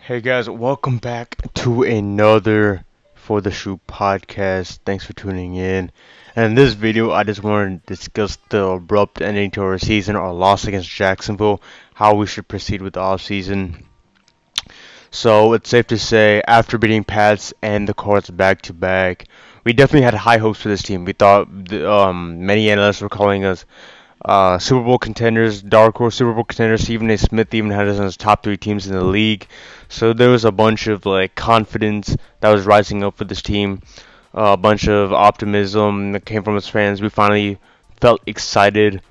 Hey guys, welcome back to another For the Shoot podcast. Thanks for tuning in. And in this video, I just want to discuss the abrupt ending to our season, our loss against Jacksonville, how we should proceed with the offseason. So it's safe to say, after beating Pats and the Colts back to back, we definitely had high hopes for this team. We thought many analysts were calling us Super Bowl contenders, dark horse Super Bowl contenders. Stephen A. Smith even had us in his top three teams in the league. So there was a bunch of like confidence that was rising up for this team, a bunch of optimism that came from its fans. We finally felt excited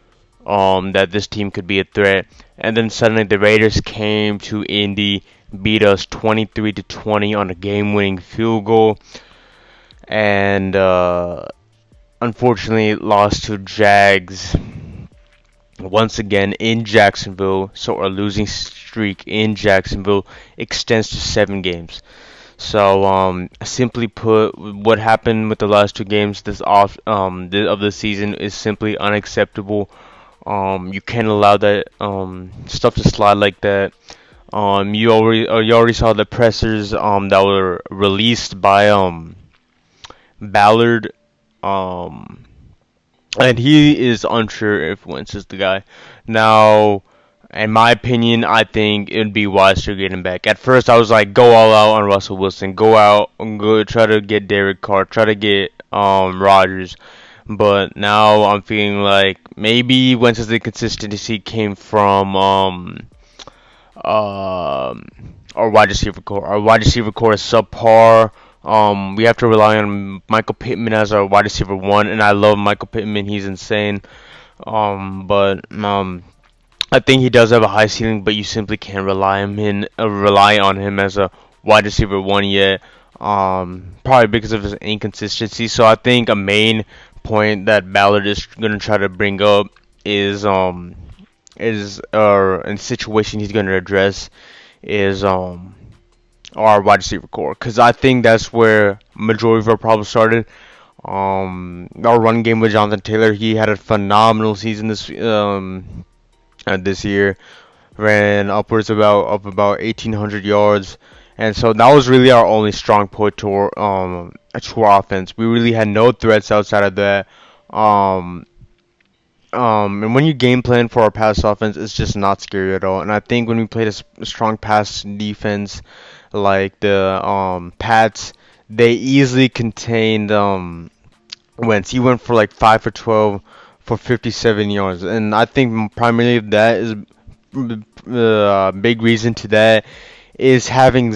that this team could be a threat. And then suddenly the Raiders came to Indy, beat us 23-20 on a game-winning field goal, and unfortunately lost to Jags once again in Jacksonville. So our losing streak in Jacksonville extends to 7 games. So, simply put, what happened with the last 2 games of the season is simply unacceptable. You can't allow that stuff to slide like that. You already saw the pressers that were released by Ballard, um, and he is unsure if Wentz is the guy. Now, in my opinion, I think it would be wise to get him back. At first, I was like, go all out on Russell Wilson, go out and go try to get Derek Carr, try to get Rodgers. But now I'm feeling like maybe Wentz's inconsistency came from um our wide receiver core. Our wide receiver core is subpar. We have to rely on Michael Pittman as our wide receiver one, and I love Michael Pittman. He's insane. But I think he does have a high ceiling, but you simply can't rely on him as a wide receiver one yet. Probably because of his inconsistency. So I think a main point that Ballard is gonna try to bring up is in situation he's gonna address is our wide receiver core, because I think that's where majority of our problems started. Our run game with Jonathan Taylor, he had a phenomenal season this year, ran upwards of about 1,800 yards, and so that was really our only strong point to our offense. We really had no threats outside of that. Um, and when you game plan for our pass offense, it's just not scary at all. And I think when we played a strong pass defense like the Pats, they easily contained Wentz. He went for like 5 for 12 for 57 yards, and I think primarily that is the big reason to that is having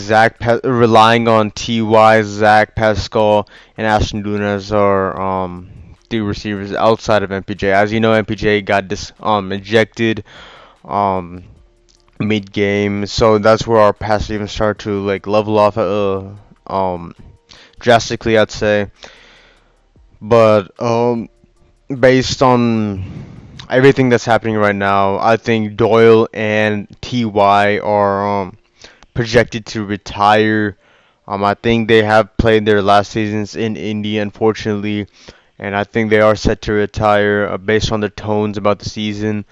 relying on Ty, Zach Pascal, and Ashton Dulin as our three receivers outside of MPJ. As you know, MPJ got ejected um mid game, so that's where our pass even started to like level off um drastically, I'd say. But based on everything that's happening right now, I think Doyle and Ty are projected to retire. I think they have played their last seasons in Indy, unfortunately, and I think they are set to retire based on their tones about the season.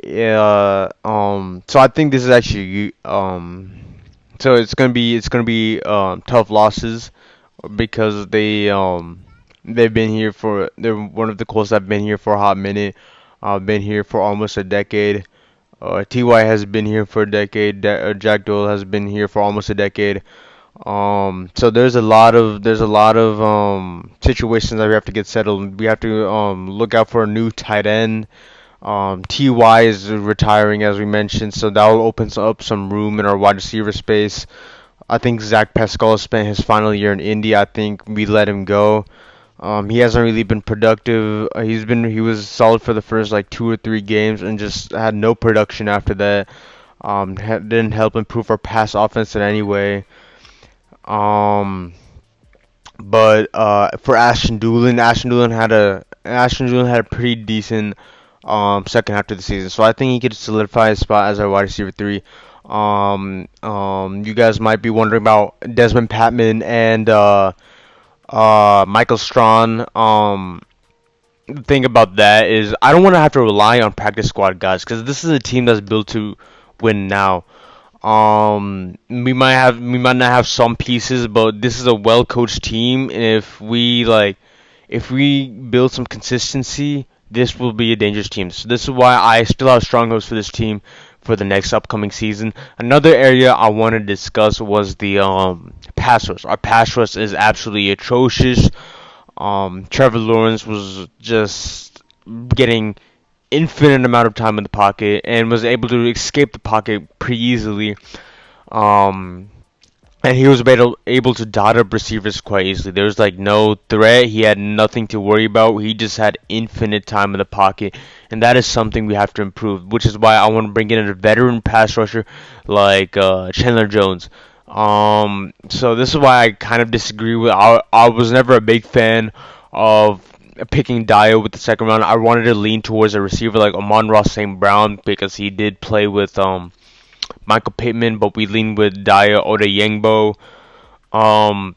Yeah. So I think this is actually so it's gonna be tough losses because they're one of the Colts that have been here for a hot minute. Been here for almost a decade. Ty has been here for a decade. Jack Doyle has been here for almost a decade. So there's a lot of situations that we have to get settled. We have to look out for a new tight end. Ty is retiring, as we mentioned, so that will open up some room in our wide receiver space. I think Zach Pascal has spent his final year in Indy. I think we let him go. He hasn't really been productive. He was solid for the first like 2 or 3 games and just had no production after that. Didn't help improve our pass offense in any way. Um, but for Ashton Doolin had a pretty decent second half of the season, so I think he could solidify his spot as our wide receiver three. You guys might be wondering about Desmond Patman and Michael Strawn. The thing about that is I don't want to have to rely on practice squad guys because this is a team that's built to win now. We might not have some pieces, but this is a well coached team, and if we build some consistency, this will be a dangerous team. So this is why I still have strong hopes for this team for the next upcoming season. Another area I want to discuss was the pass rush. Our pass rush is absolutely atrocious. Trevor Lawrence was just getting infinite amount of time in the pocket and was able to escape the pocket pretty easily. Um, and he was able to dot up receivers quite easily. There was like no threat. He had nothing to worry about. He just had infinite time in the pocket, and that is something we have to improve. Which is why I want to bring in a veteran pass rusher like Chandler Jones. So this is why I kind of disagree with. I was never a big fan of picking Dio with the second round. I wanted to lean towards a receiver like Amon-Ra St. Brown because he did play with Michael Pittman, but we lean with Daya Odeyingbo. Um,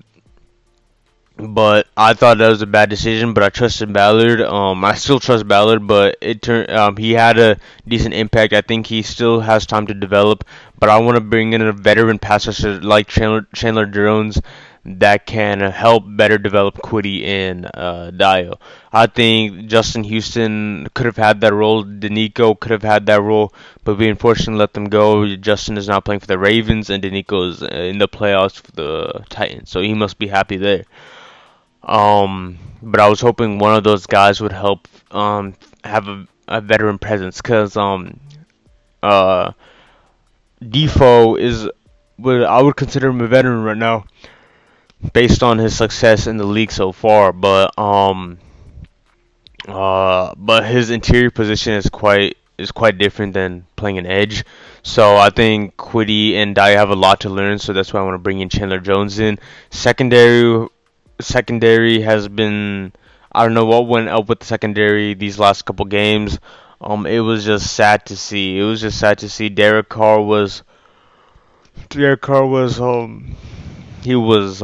but I thought that was a bad decision. But I trusted Ballard. I still trust Ballard, but it turned he had a decent impact. I think he still has time to develop. But I want to bring in a veteran pass rusher like Chandler Jones that can help better develop Quiddy and Dio. I think Justin Houston could have had that role. Danico could have had that role, but we unfortunately let them go. Justin is now playing for the Ravens, and Danico is in the playoffs for the Titans, so he must be happy there. But I was hoping one of those guys would help have a veteran presence, because uh Defoe is what I would consider him a veteran right now based on his success in the league so far, but his interior position is quite different than playing an edge. So I think Quiddy and Dye have a lot to learn. So that's why I want to bring in Chandler Jones in. Secondary has been, I don't know what went up with the secondary these last couple games. It was just sad to see. It was just sad to see Derek Carr was he was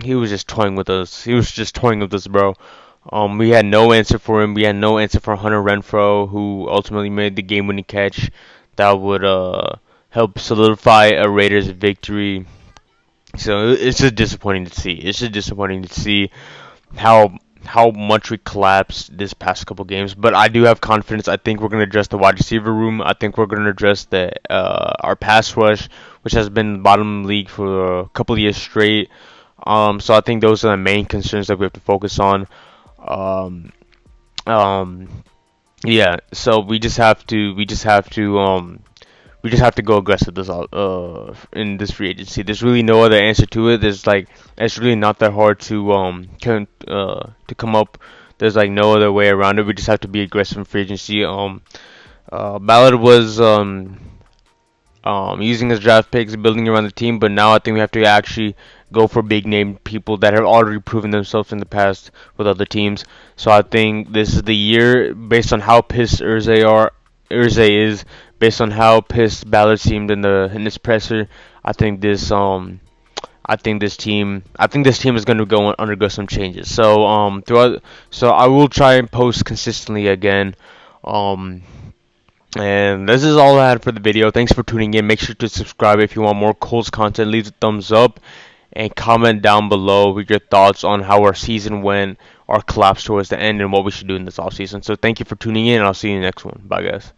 he was just toying with us. He was just toying with us, bro. We had no answer for him. We had no answer for Hunter Renfro, who ultimately made the game-winning catch that would help solidify a Raiders victory. So it's just disappointing to see. It's just disappointing to see how how much we collapsed this past couple games. But I do have confidence. I think we're going to address the wide receiver room. I think we're going to address the our pass rush, which has been bottom league for a couple of years straight. So I think those are the main concerns that we have to focus on. Um, um, yeah. So we just have to go aggressive in this free agency. There's really no other answer to it. It's really not that hard to come up. There's like no other way around it. We just have to be aggressive in free agency. Ballard was using his draft picks, building around the team, but now I think we have to actually go for big name people that have already proven themselves in the past with other teams. So I think this is the year, based on how pissed Irsay is, based on how pissed Ballard seemed in this presser. I think I think this team is going to go and undergo some changes. So I will try and post consistently again. Um, and this is all I had for the video. Thanks for tuning in. Make sure to subscribe if you want more Colts content. Leave a thumbs up and comment down below with your thoughts on how our season went, our collapse towards the end, and what we should do in this offseason. So thank you for tuning in, and I'll see you in the next one. Bye, guys.